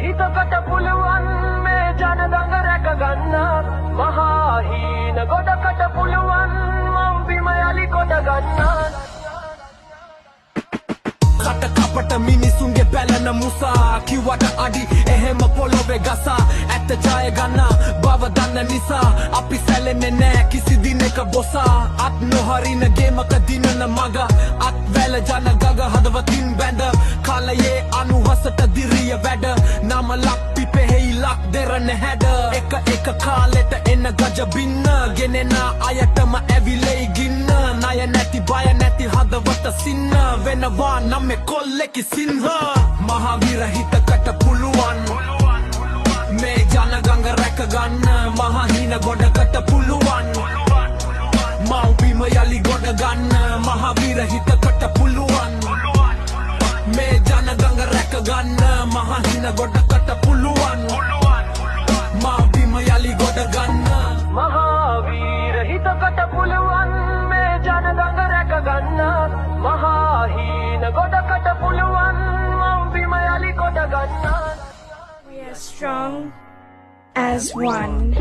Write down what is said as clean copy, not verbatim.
හිතකට පුළුවන් මේ ජන දඟ රැක ගන්න මහා හීන ගොඩකට පුළුවන් මම් බිම යලි කොට ගන්න කට කපට මිනිසුන්ගේ පැලන මුසා කිව්වට අඩි එහෙම පොළොවේ ගසා ඇත්ත ජය ගන්න බව දන්න නිසා අපි සැලෙන්නේ නෑ කිසි දිනක බොසා අත් නොහරින ගේමක දිනන මග අත් වැල ජන ගග හදවතින් බැඳ කාලයේ අනුහසට දිරිය වැඩ නම ලක් පිපෙහි ලක් දෙරන හැඩ එක කාලෙට එන ගජ බින්න ගෙනෙන අයටම ඇවිලෙයි ගින්න ණය නැති බය නැති හදවත සින්න වෙනවා නම් කොල්ලෙකි සිංහ මහවීර හිතකට පුළුවන් මේ ජනගංග රැක ගන්න මහ හීන ගොඩකට පුළුවන් මව්බිම යලි ගොඩ ගන්න මහවීර හිතකට පුළුවන් මේ ජනගංග රැක ගන්න මහ හීන ගොඩකට පුළුවන් මව්බිම යලි ගොඩ ගන්න මහවීර හිතකට පුළුවන් මේ ජනගංග රැක ගන්න මහා හීන ගොඩකට පුළුවන් මම් බිම යලි කොට ගන්න We are strong as one.